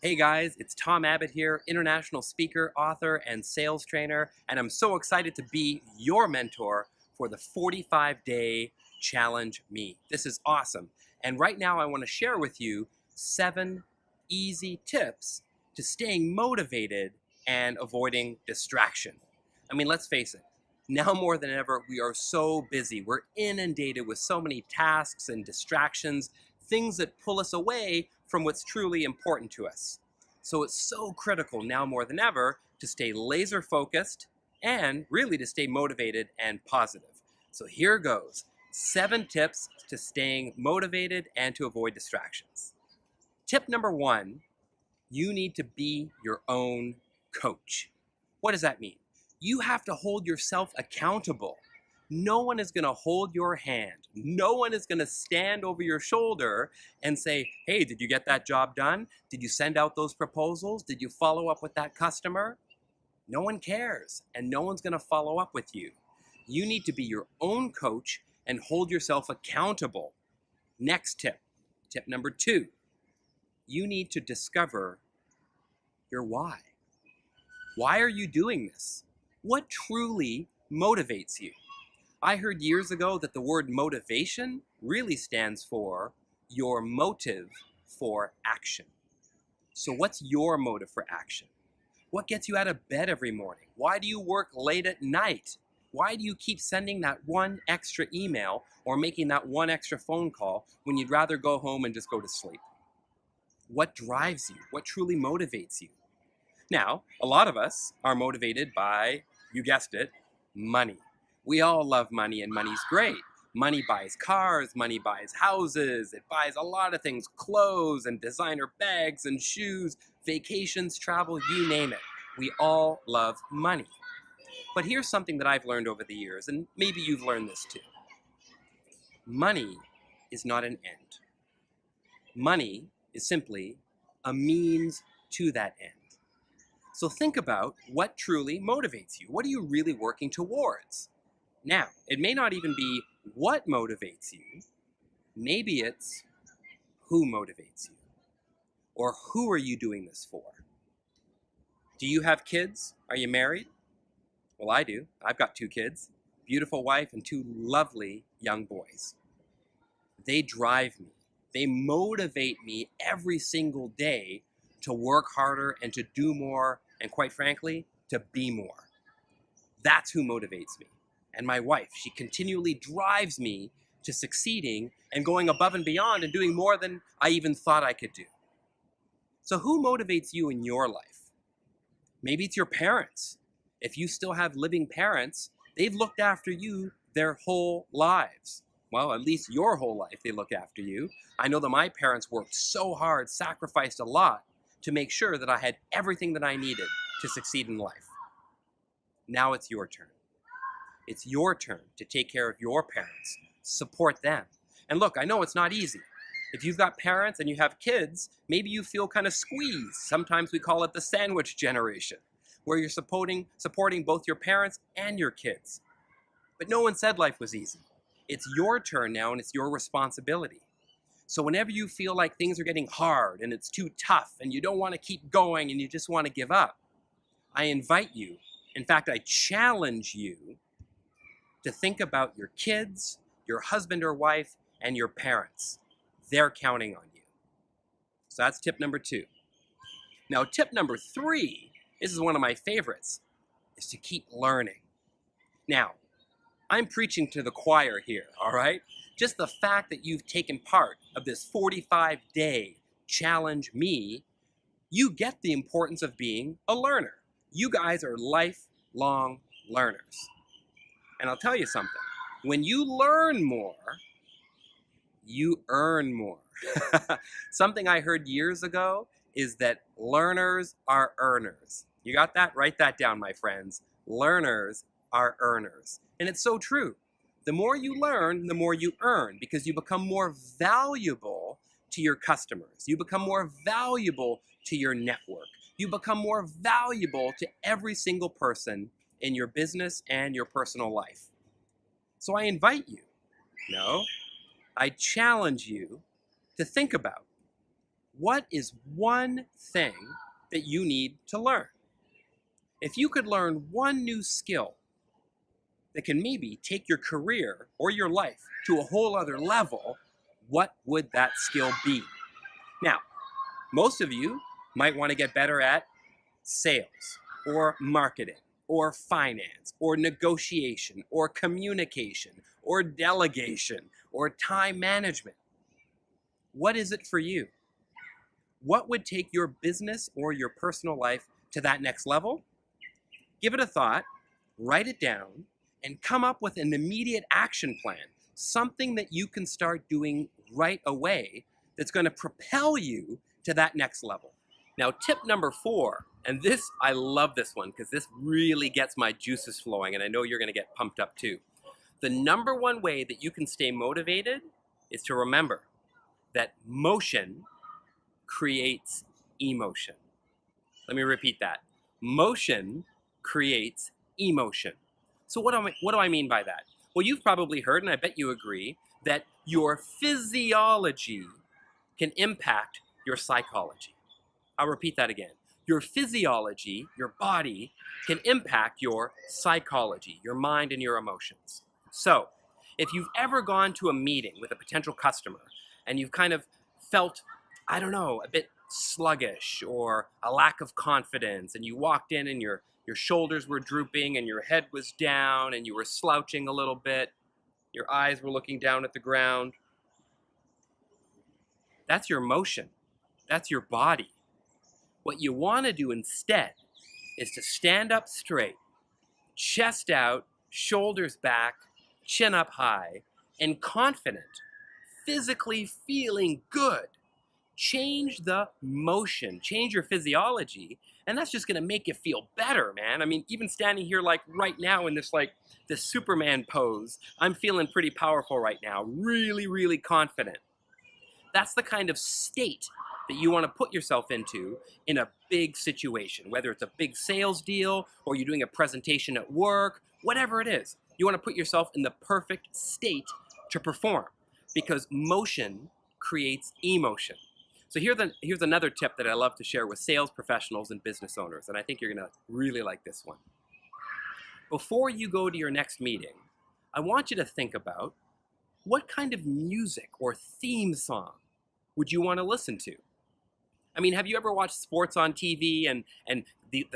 Hey guys, it's Tom Abbott here, international speaker, author, and sales trainer, and I'm so excited to be your mentor for the 45-day Challenge Me. This is awesome. And right now I want to share with you 7 easy tips to staying motivated and avoiding distraction. I mean, let's face it, now more than ever, we are so busy. We're inundated with so many tasks and distractions, things that pull us away from what's truly important to us. So it's so critical now more than ever to stay laser focused and really to stay motivated and positive. So here goes 7 tips to staying motivated and to avoid distractions. Tip number 1, you need to be your own coach. What does that mean? You have to hold yourself accountable. No one is going to hold your hand. No one is going to stand over your shoulder and say, hey, did you get that job done? Did you send out those proposals? Did you follow up with that customer? No one cares, and no one's going to follow up with you. You need to be your own coach and hold yourself accountable. Next tip, tip number 2, you need to discover your why. Why are you doing this? What truly motivates you? I heard years ago that the word motivation really stands for your motive for action. So what's your motive for action? What gets you out of bed every morning? Why do you work late at night? Why do you keep sending that one extra email or making that one extra phone call when you'd rather go home and just go to sleep? What drives you? What truly motivates you? Now, a lot of us are motivated by, you guessed it, money. We all love money, and money's great. Money buys cars, money buys houses, it buys a lot of things, clothes and designer bags and shoes, vacations, travel, you name it. We all love money. But here's something that I've learned over the years, and maybe you've learned this too. Money is not an end. Money is simply a means to that end. So think about what truly motivates you. What are you really working towards? Now, it may not even be what motivates you. Maybe it's who motivates you. Or who are you doing this for? Do you have kids? Are you married? Well, I do. I've got 2 kids, beautiful wife and 2 lovely young boys. They drive me. They motivate me every single day to work harder and to do more and, quite frankly, to be more. That's who motivates me. And my wife, she continually drives me to succeeding and going above and beyond and doing more than I even thought I could do. So who motivates you in your life? Maybe it's your parents. If you still have living parents, they've looked after you their whole lives. Well, at least your whole life they look after you. I know that my parents worked so hard, sacrificed a lot to make sure that I had everything that I needed to succeed in life. Now it's your turn. It's your turn to take care of your parents, support them. And look, I know it's not easy. If you've got parents and you have kids, maybe you feel kind of squeezed. Sometimes we call it the sandwich generation, where you're supporting both your parents and your kids. But no one said life was easy. It's your turn now, and it's your responsibility. So whenever you feel like things are getting hard and it's too tough and you don't want to keep going and you just want to give up, I invite you, in fact, I challenge you to think about your kids, your husband or wife, and your parents. They're counting on you. So that's tip number 2. Now, tip number 3, this is one of my favorites, is to keep learning. Now, I'm preaching to the choir here, all right? Just the fact that you've taken part of this 45-day Challenge Me, you get the importance of being a learner. You guys are lifelong learners. And I'll tell you something, when you learn more, you earn more. Something I heard years ago is that learners are earners. You got that? Write that down, my friends. Learners are earners. And it's so true. The more you learn, the more you earn, because you become more valuable to your customers. You become more valuable to your network. You become more valuable to every single person in your business and your personal life. So I invite you, I challenge you to think about, What is one thing that you need to learn? If you could learn one new skill that can maybe take your career or your life to a whole other level, what would that skill be? Now, most of you might want to get better at sales or marketing or finance or negotiation or communication or delegation or time management. What is it for you? What would take your business or your personal life to that next level? Give it a thought, write it down, and come up with an immediate action plan, something that you can start doing right away that's going to propel you to that next level. Now, tip number 4, and this, I love this one because this really gets my juices flowing, and I know you're going to get pumped up too. The number one way that you can stay motivated is to remember that motion creates emotion. Let me repeat that. Motion creates emotion. So what do I mean by that? Well, you've probably heard, and I bet you agree, that your physiology can impact your psychology. I'll repeat that again. Your physiology, your body, can impact your psychology, your mind and your emotions. So, if you've ever gone to a meeting with a potential customer and you've kind of felt, I don't know, a bit sluggish or a lack of confidence, and you walked in and your shoulders were drooping and your head was down and you were slouching a little bit, your eyes were looking down at the ground, that's your motion. That's your body. What you want to do instead is to stand up straight, chest out, shoulders back, chin up high, and confident, physically feeling good. Change the motion, change your physiology, and that's just gonna make you feel better, man. I mean, even standing here like right now in this Superman pose, I'm feeling pretty powerful right now, really, really confident. That's the kind of state that you want to put yourself into in a big situation, whether it's a big sales deal or you're doing a presentation at work, whatever it is. You want to put yourself in the perfect state to perform because motion creates emotion. So here's another tip that I love to share with sales professionals and business owners, and I think you're going to really like this one. Before you go to your next meeting, I want you to think about what kind of music or theme song would you want to listen to? I mean, have you ever watched sports on TV and the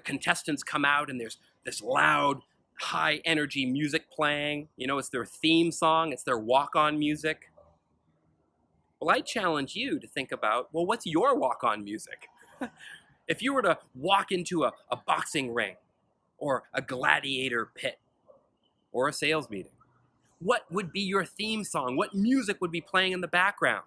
contestants come out and there's this loud, high energy music playing? You know, it's their theme song, it's their walk-on music. Well, I challenge you to think about, well, what's your walk-on music? If you were to walk into a boxing ring or a gladiator pit or a sales meeting, what would be your theme song? What music would be playing in the background?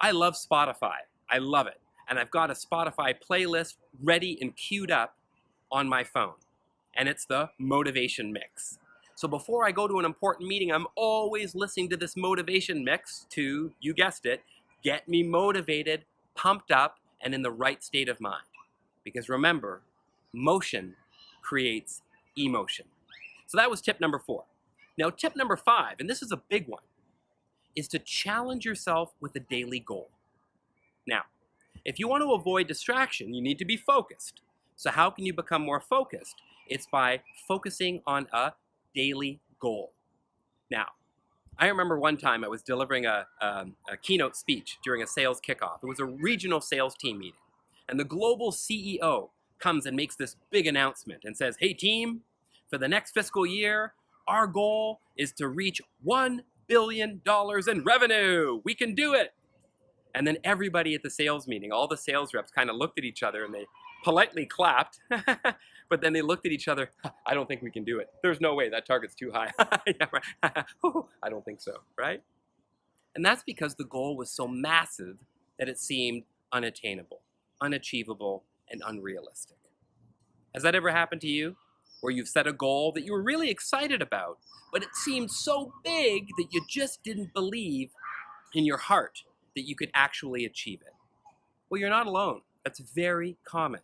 I love Spotify. I love it. And I've got a Spotify playlist ready and queued up on my phone. And it's the motivation mix. So before I go to an important meeting, I'm always listening to this motivation mix to, you guessed it, get me motivated, pumped up, and in the right state of mind. Because remember, motion creates emotion. So that was tip number 4. Now, tip number 5, and this is a big one, is to challenge yourself with a daily goal. Now, if you want to avoid distraction, you need to be focused. So how can you become more focused? It's by focusing on a daily goal. Now, I remember one time I was delivering a keynote speech during a sales kickoff. It was a regional sales team meeting. And the global CEO comes and makes this big announcement and says, hey team, for the next fiscal year, our goal is to reach $1 billion in revenue. We can do it. And then everybody at the sales meeting, all the sales reps kind of looked at each other and they politely clapped, but then they looked at each other, I don't think we can do it. There's no way, that target's too high. Yeah, right. I don't think so, right? And that's because the goal was so massive that it seemed unattainable, unachievable, and unrealistic. Has that ever happened to you? Where you've set a goal that you were really excited about, but it seemed so big that you just didn't believe in your heart that you could actually achieve it? Well, you're not alone. That's very common.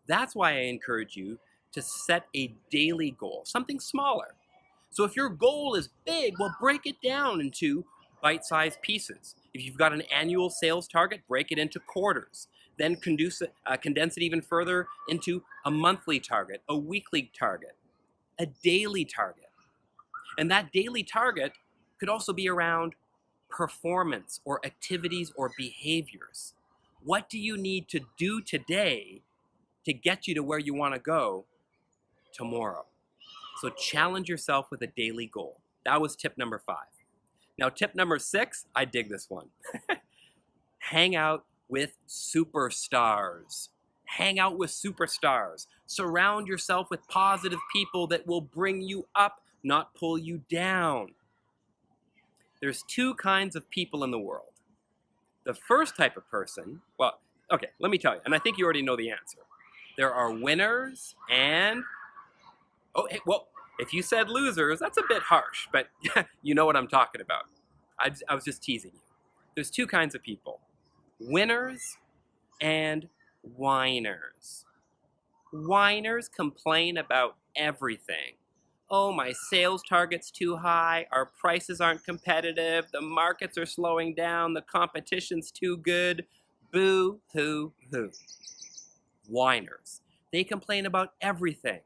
That's why I encourage you to set a daily goal, something smaller. So if your goal is big, well, break it down into bite-sized pieces. If you've got an annual sales target, break it into quarters. Then condense it even further into a monthly target, a weekly target, a daily target. And that daily target could also be around performance or activities or behaviors. What do you need to do today to get you to where you want to go tomorrow? So challenge yourself with a daily goal. That was tip number 5. Now, tip number 6, I dig this one. Hang out with superstars. Hang out with superstars. Surround yourself with positive people that will bring you up, not pull you down. There's 2 kinds of people in the world. The first type of person, well, okay, let me tell you, and I think you already know the answer. There are winners and, oh, hey, well, if you said losers, that's a bit harsh, but you know what I'm talking about. I was just teasing you. There's 2 kinds of people. Winners and whiners. Whiners complain about everything. Oh, my sales target's too high, our prices aren't competitive, the markets are slowing down, the competition's too good. Boo, hoo, hoo. Whiners. They complain about everything.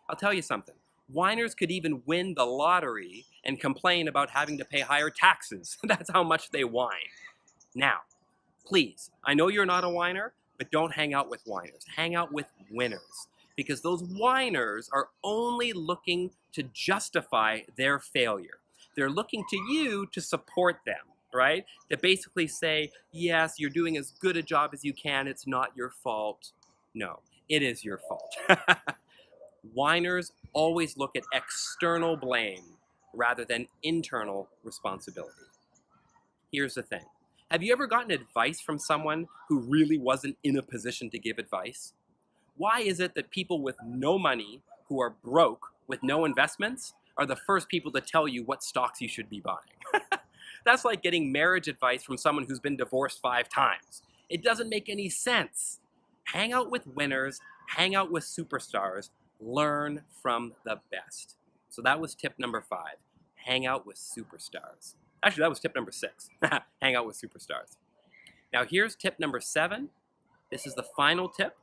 I'll tell you something. Whiners could even win the lottery and complain about having to pay higher taxes. That's how much they whine. Now, please, I know you're not a whiner, but don't hang out with whiners. Hang out with winners. Because those whiners are only looking to justify their failure. They're looking to you to support them, right? To basically say, yes, you're doing as good a job as you can. It's not your fault. No, it is your fault. Whiners always look at external blame rather than internal responsibility. Here's the thing. Have you ever gotten advice from someone who really wasn't in a position to give advice? Why is it that people with no money, who are broke, with no investments, are the first people to tell you what stocks you should be buying? That's like getting marriage advice from someone who's been divorced 5 times. It doesn't make any sense. Hang out with winners, hang out with superstars, learn from the best. So that was tip number 5. Hang out with superstars. Actually, that was tip number 6. Hang out with superstars. Now here's tip number 7. This is the final tip.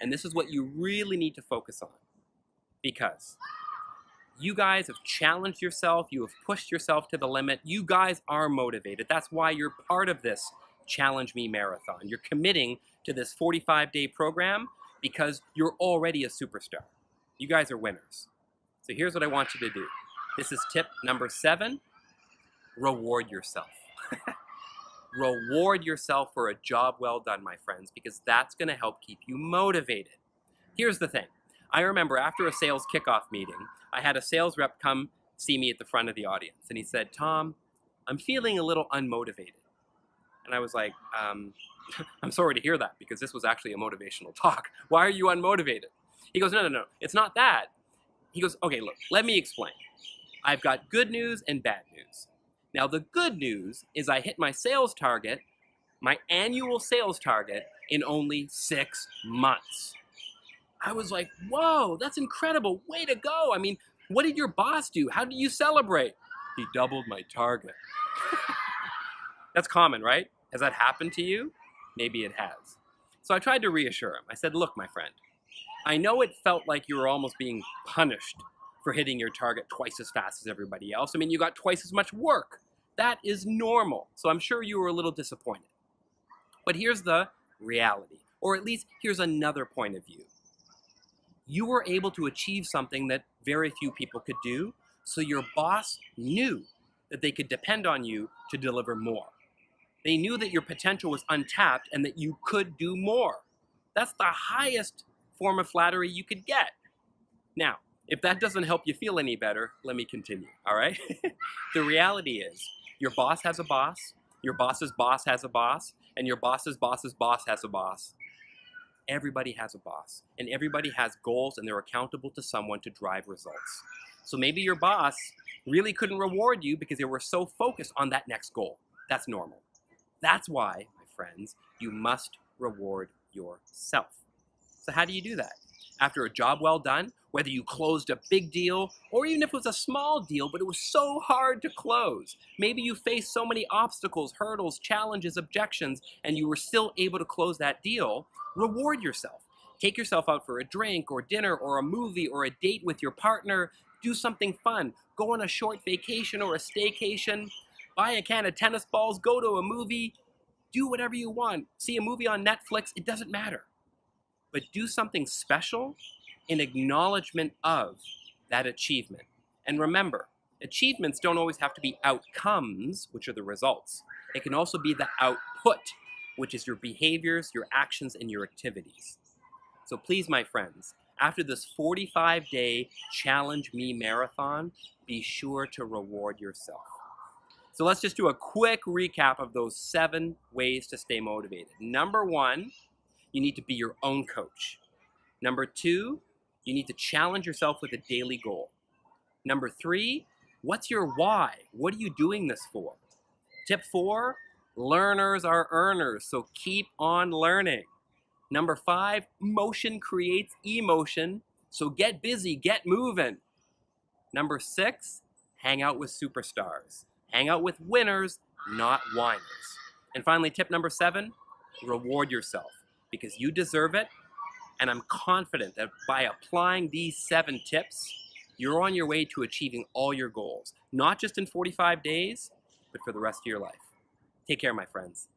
And this is what you really need to focus on, because you guys have challenged yourself, you have pushed yourself to the limit, you guys are motivated. That's why you're part of this Challenge Me Marathon. You're committing to this 45-day program because you're already a superstar. You guys are winners. So here's what I want you to do. This is tip number 7, reward yourself. Reward yourself for a job well done, my friends, because that's going to help keep you motivated. Here's the thing. I remember after a sales kickoff meeting, I had a sales rep come see me at the front of the audience, and he said, Tom, I'm feeling a little unmotivated. And I was like, I'm sorry to hear that, because this was actually a motivational talk. Why are you unmotivated? He goes, no, it's not that. He goes, okay, look, let me explain. I've got good news and bad news. Now, the good news is I hit my sales target, my annual sales target, in only 6 months. I was like, whoa, that's incredible. Way to go. I mean, what did your boss do? How did you celebrate? He doubled my target. That's common, right? Has that happened to you? Maybe it has. So I tried to reassure him. I said, look, my friend, I know it felt like you were almost being punished for hitting your target twice as fast as everybody else. I mean, you got twice as much work. That is normal. So I'm sure you were a little disappointed. But here's the reality, or at least here's another point of view. You were able to achieve something that very few people could do, so your boss knew that they could depend on you to deliver more. They knew that your potential was untapped and that you could do more. That's the highest form of flattery you could get. Now, if that doesn't help you feel any better, let me continue, all right? The reality is, your boss has a boss, your boss's boss has a boss, and your boss's boss's boss has a boss. Everybody has a boss, and everybody has goals, and they're accountable to someone to drive results. So maybe your boss really couldn't reward you because they were so focused on that next goal. That's normal. That's why, my friends, you must reward yourself. So how do you do that? After a job well done, whether you closed a big deal or even if it was a small deal, but it was so hard to close. Maybe you faced so many obstacles, hurdles, challenges, objections, and you were still able to close that deal. Reward yourself. Take yourself out for a drink or dinner or a movie or a date with your partner. Do something fun. Go on a short vacation or a staycation. Buy a can of tennis balls. Go to a movie. Do whatever you want. See a movie on Netflix. It doesn't matter. But do something special in acknowledgement of that achievement. And remember, achievements don't always have to be outcomes, which are the results. It can also be the output, which is your behaviors, your actions, and your activities. So please, my friends, after this 45-day Challenge Me Marathon, be sure to reward yourself. So let's just do a quick recap of those 7 ways to stay motivated. Number 1, you need to be your own coach. Number 2, you need to challenge yourself with a daily goal. Number 3, what's your why? What are you doing this for? Tip 4, learners are earners, so keep on learning. Number 5, motion creates emotion, so get busy, get moving. Number 6, hang out with superstars. Hang out with winners, not whiners. And finally, tip number 7, reward yourself because you deserve it. And I'm confident that by applying these 7 tips, you're on your way to achieving all your goals, not just in 45 days, but for the rest of your life. Take care, my friends.